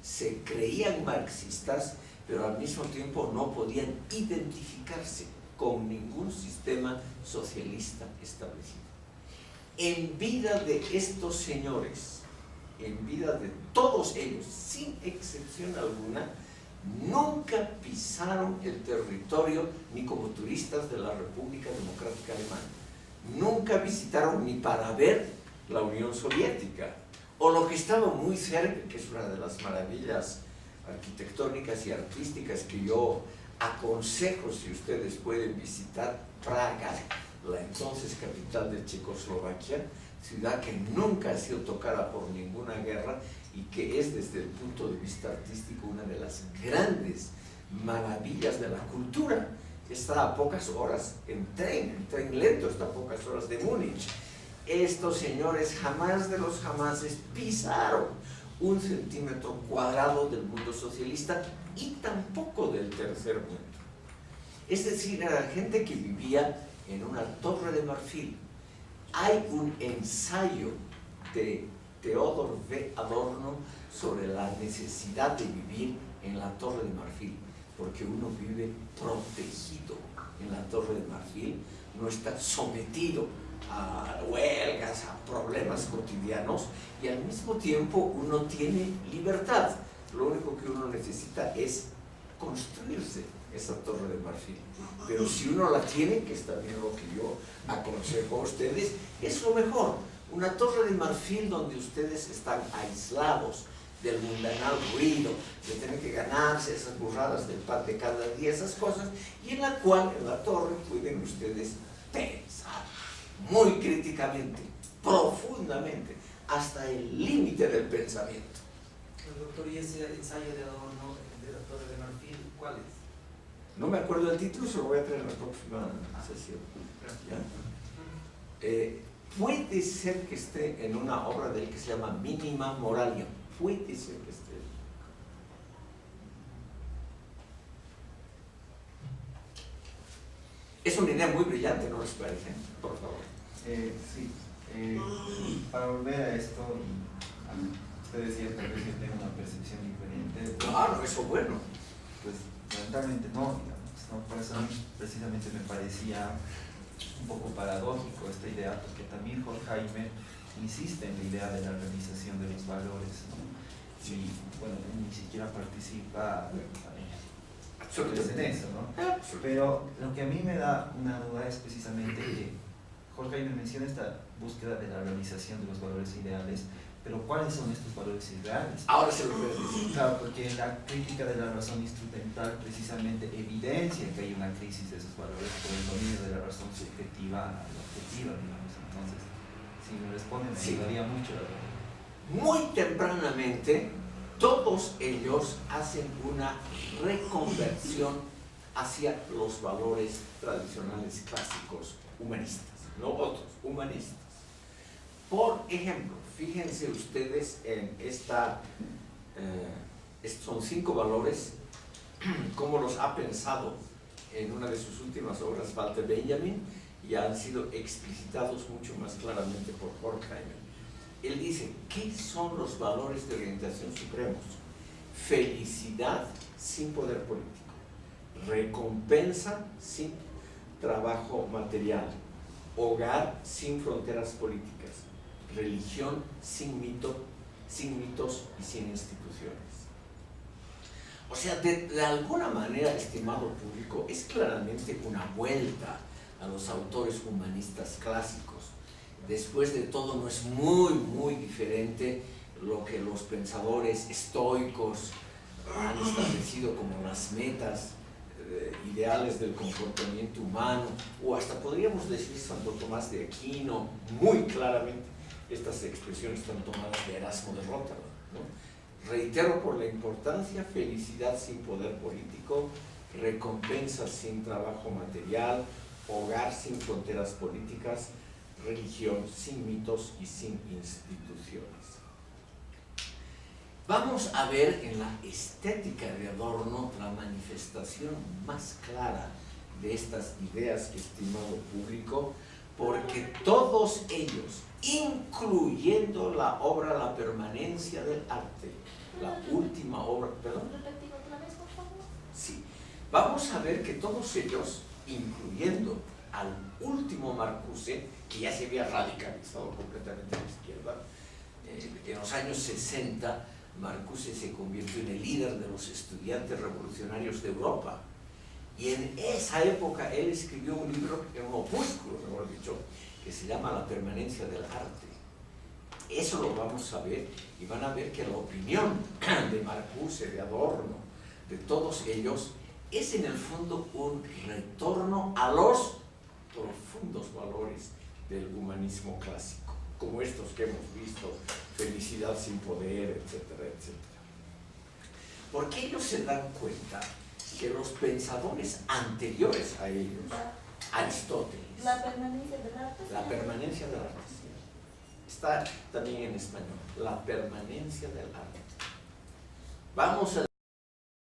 Se creían marxistas, pero al mismo tiempo no podían identificarse con ningún sistema socialista establecido. En vida de estos señores, en vida de todos ellos, sin excepción alguna, nunca pisaron el territorio ni como turistas de la República Democrática Alemana. Nunca visitaron ni para ver la Unión Soviética, o lo que estaba muy cerca, que es una de las maravillas arquitectónicas y artísticas que yo aconsejo, si ustedes pueden visitar, Praga, la entonces capital de Checoslovaquia, ciudad que nunca ha sido tocada por ninguna guerra y que es desde el punto de vista artístico una de las grandes maravillas de la cultura. Está a pocas horas en tren lento, está a pocas horas de Múnich. Estos señores jamás de los jamases pisaron 1 centímetro cuadrado del mundo socialista y tampoco del tercer mundo. Es decir, era gente que vivía en una torre de marfil. Hay un ensayo de Theodor W. Adorno sobre la necesidad de vivir en la torre de marfil, porque uno vive protegido en la torre de marfil, no está sometido a huelgas, a problemas cotidianos y al mismo tiempo uno tiene libertad. Lo único que uno necesita es construirse esa torre de marfil. Pero si uno la tiene, que es también lo que yo aconsejo a ustedes, es lo mejor. Una torre de marfil donde ustedes están aislados del mundanal ruido, de tener que ganarse esas burradas del pan de cada día, esas cosas, y en la cual, en la torre, pueden ustedes pensar muy críticamente, profundamente, hasta el límite del pensamiento. Doctor, ¿y ese ensayo de Adorno de la Torre de Marfil, cuál es? No me acuerdo del título, se lo voy a traer en la próxima sesión. Puede ser que esté en una obra de él que se llama Minima Moralia. Puede ser que esté. Es una idea muy brillante, ¿no les parece? Por favor. Sí. Para volver a esto, usted decía que tal vez yo tengo una percepción diferente. Claro, eso es bueno. Pues lamentablemente no, digamos, ¿no? Por eso a mí precisamente me parecía un poco paradójico esta idea, porque también Horkheimer insiste en la idea de la realización de los valores, ¿no? Y bueno, ni siquiera participa en eso, ¿no? Pero lo que a mí me da una duda es precisamente que Horkheimer menciona esta búsqueda de la realización de los valores ideales, pero ¿cuáles son estos valores ideales? Ahora se lo voy a decir. Claro, porque la crítica de la razón instrumental precisamente evidencia que hay una crisis de esos valores por el dominio de la razón subjetiva a la objetiva, digamos. Entonces, si me responden, me Sí. ayudaría mucho, la verdad. Muy tempranamente, todos ellos hacen una reconversión hacia los valores tradicionales clásicos humanistas, no otros, humanistas. Por ejemplo, fíjense ustedes en son 5 valores, como los ha pensado en una de sus últimas obras Walter Benjamin, y han sido explicitados mucho más claramente por Horkheimer. Él dice, ¿qué son los valores de orientación supremos? Felicidad sin poder político, recompensa sin trabajo material, hogar sin fronteras políticas, religión sin mitos y sin instituciones. O sea, de alguna manera, estimado público, es claramente una vuelta a los autores humanistas clásicos. Después de todo, no es muy diferente lo que los pensadores estoicos han establecido como las metas ideales del comportamiento humano, o hasta podríamos decir Santo Tomás de Aquino. Muy claramente estas expresiones están tomadas de Erasmo de Róterdam, ¿no? Reitero por la importancia: felicidad sin poder político, recompensa sin trabajo material, hogar sin fronteras políticas, religión sin mitos y sin instituciones. Vamos a ver en la estética de Adorno la manifestación más clara de estas ideas, estimado público, porque todos ellos, incluyendo la obra La permanencia del arte, la última obra, ¿perdón? ¿Repetir otra vez, por favor? Sí, vamos a ver que todos ellos, incluyendo al último Marcuse, que ya se había radicalizado completamente a la izquierda, en los años 60, Marcuse se convirtió en el líder de los estudiantes revolucionarios de Europa. Y en esa época él escribió un libro, un opúsculo, mejor dicho, que se llama La permanencia del arte. Eso lo vamos a ver, y van a ver que la opinión de Marcuse, de Adorno, de todos ellos, es en el fondo un retorno a los profundos valores del humanismo clásico, como estos que hemos visto: felicidad sin poder, etcétera, etcétera. Porque ellos se dan cuenta que los pensadores anteriores a ellos, Aristóteles, La permanencia del arte. la permanencia del arte, está también en español, la permanencia del arte. Vamos a